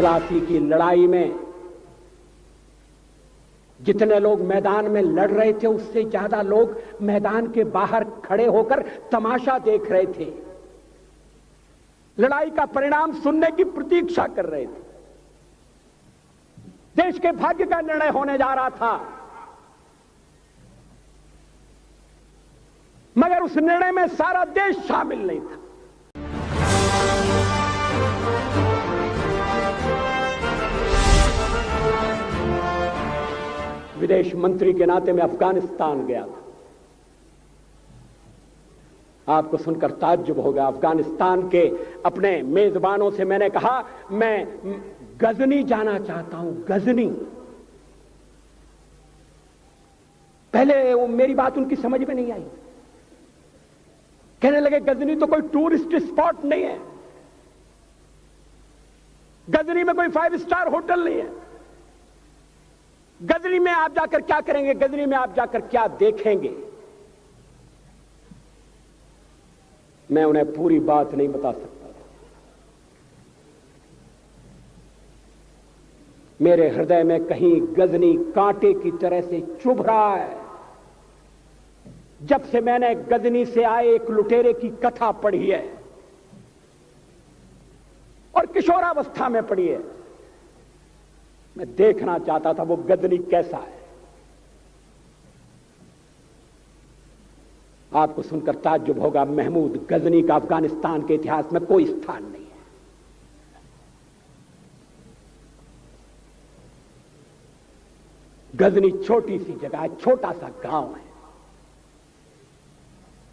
प्लासी की लड़ाई में जितने लोग मैदान में लड़ रहे थे उससे ज्यादा लोग मैदान के बाहर खड़े होकर तमाशा देख रहे थे, लड़ाई का परिणाम सुनने की प्रतीक्षा कर रहे थे। देश के भाग्य का निर्णय होने जा रहा था, मगर उस निर्णय में सारा देश शामिल नहीं था। विदेश मंत्री के नाते मैं अफगानिस्तान गया था। आपको सुनकर ताज्जुब होगा, अफगानिस्तान के अपने मेजबानों से मैंने कहा मैं गजनी जाना चाहता हूं, गजनी। पहले वो मेरी बात उनकी समझ में नहीं आई, कहने लगे गजनी तो कोई टूरिस्ट स्पॉट नहीं है, गजनी में कोई 5 स्टार होटल नहीं है, गजनी में आप जाकर क्या करेंगे, गजनी में आप जाकर क्या देखेंगे। मैं उन्हें पूरी बात नहीं बता सकता। मेरे हृदय में कहीं गजनी कांटे की तरह से चुभ रहा है। जब से मैंने गजनी से आए एक लुटेरे की कथा पढ़ी है और किशोरावस्था में पढ़ी है, मैं देखना चाहता था वो गजनी कैसा है। आपको सुनकर ताज्जुब होगा, महमूद गजनी का अफगानिस्तान के इतिहास में कोई स्थान नहीं है। गजनी छोटी सी जगह है, छोटा सा गांव है।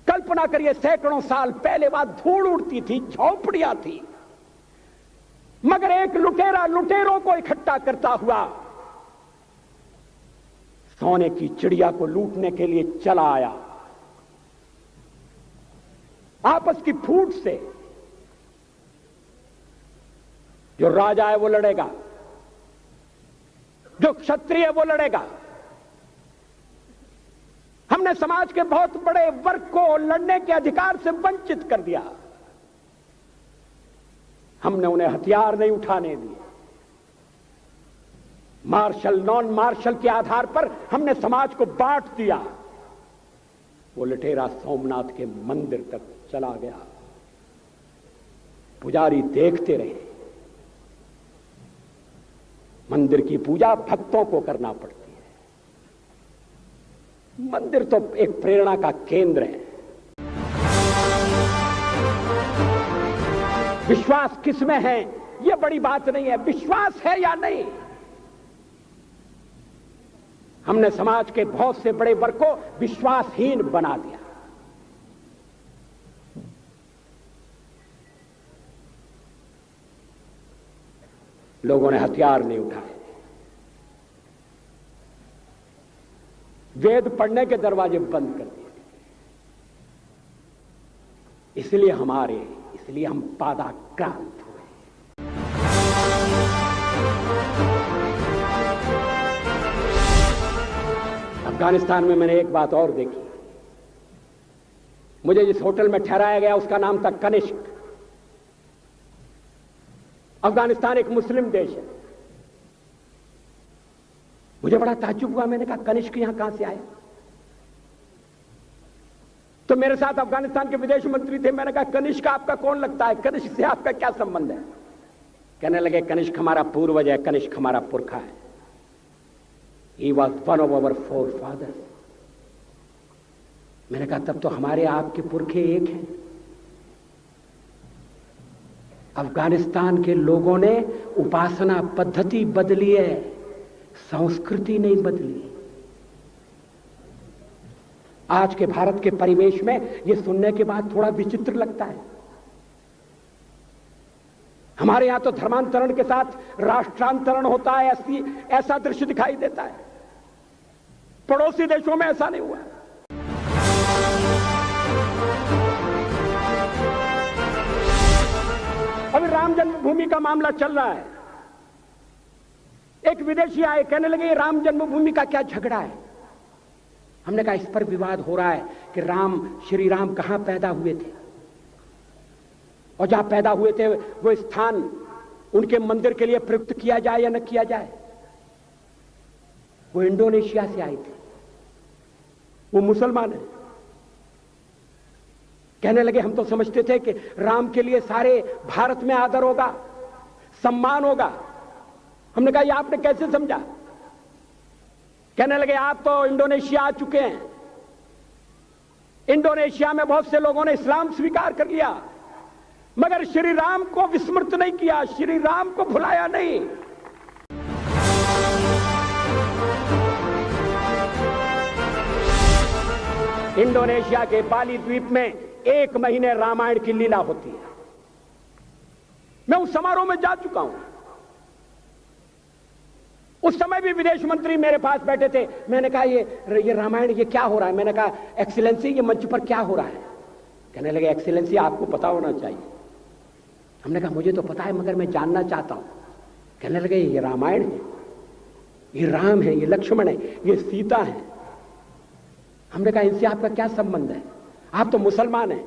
कल्पना करिए, सैकड़ों साल पहले वहां धूल उड़ती थी, झोंपड़ियां थी, मगर एक लुटेरा लुटेरों को इकट्ठा करता हुआ सोने की चिड़िया को लूटने के लिए चला आया। आपस की फूट से जो राजा है वो लड़ेगा, जो क्षत्रिय है वो लड़ेगा। हमने समाज के बहुत बड़े वर्ग को लड़ने के अधिकार से वंचित कर दिया। हमने उन्हें हथियार नहीं उठाने दिए। मार्शल नॉन मार्शल के आधार पर हमने समाज को बांट दिया। वो लुटेरा सोमनाथ के मंदिर तक चला गया, पुजारी देखते रहे। मंदिर की पूजा भक्तों को करना पड़ती है, मंदिर तो एक प्रेरणा का केंद्र है। विश्वास किसमें है यह बड़ी बात नहीं है, विश्वास है या नहीं। हमने समाज के बहुत से बड़े वर्ग को विश्वासहीन बना दिया। लोगों ने हथियार नहीं उठाए, वेद पढ़ने के दरवाजे बंद कर दिए। इसलिए हम पादाक्रांत हुए। अफगानिस्तान में मैंने एक बात और देखी। मुझे जिस होटल में ठहराया गया उसका नाम था कनिष्क। अफगानिस्तान एक मुस्लिम देश है। मुझे बड़ा ताज्जुब हुआ, मैंने कहा कनिष्क यहां कहां से आया। तो मेरे साथ अफगानिस्तान के विदेश मंत्री थे। मैंने कहा कनिष्क आपका कौन लगता है, कनिष्क से आपका क्या संबंध है। कहने लगे कनिष्क हमारा पूर्वज है, कनिष्क हमारा पुरखा है। He was one of our forefathers। मैंने कहा तब तो हमारे आपके पुरखे एक हैं। अफगानिस्तान के लोगों ने उपासना पद्धति बदली है, संस्कृति नहीं बदली। आज के भारत के परिवेश में यह सुनने के बाद थोड़ा विचित्र लगता है। हमारे यहां तो धर्मांतरण के साथ राष्ट्रांतरण होता है, ऐसा दृश्य दिखाई देता है। पड़ोसी देशों में ऐसा नहीं हुआ। अभी राम जन्मभूमि का मामला चल रहा है। एक विदेशी आए, कहने लगे राम जन्मभूमि का क्या झगड़ा है। हमने कहा इस पर विवाद हो रहा है कि श्री राम कहां पैदा हुए थे, और जहां पैदा हुए थे वो स्थान उनके मंदिर के लिए प्रयुक्त किया जाए या न किया जाए। वो इंडोनेशिया से आई थी, वो मुसलमान है। कहने लगे हम तो समझते थे कि राम के लिए सारे भारत में आदर होगा, सम्मान होगा। हमने कहा ये आपने कैसे समझा? कहने लगे आप तो इंडोनेशिया आ चुके हैं, इंडोनेशिया में बहुत से लोगों ने इस्लाम स्वीकार कर लिया, मगर श्री राम को विस्मृत नहीं किया, श्री राम को भुलाया नहीं। इंडोनेशिया के बाली द्वीप में 1 महीने रामायण की लीला होती है। मैं उस समारोह में जा चुका हूं। उस समय भी विदेश मंत्री मेरे पास बैठे थे। मैंने कहा ये रामायण ये क्या हो रहा है? मैंने कहा एक्सीलेंसी ये मंच पर क्या हो रहा है? कहने लगे एक्सीलेंसी आपको पता होना चाहिए। हमने कहा मुझे तो पता है मगर मैं जानना चाहता हूं। कहने लगे ये रामायण है, ये राम है, ये लक्ष्मण है, ये सीता है। हमने कहा इनसे आपका क्या संबंध है? आप तो मुसलमान हैं।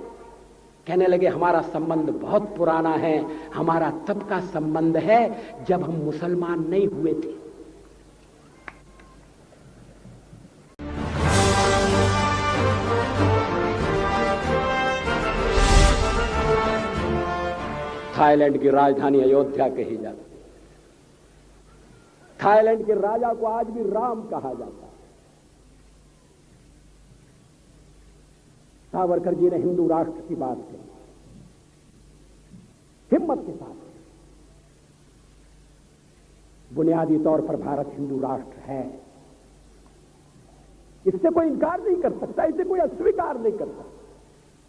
कहने लगे हमारा संबंध बहुत पुराना है, हमारा तब का संबंध है जब हम मुसलमान नहीं हुए थे। थाईलैंड की राजधानी अयोध्या कही जाती है। थाईलैंड के राजा को आज भी राम कहा जाता है। सावरकर जी ने हिंदू राष्ट्र की बात की, हिम्मत के साथ। बुनियादी तौर पर भारत हिंदू राष्ट्र है, इससे कोई इनकार नहीं कर सकता, इसे कोई अस्वीकार नहीं कर सकता।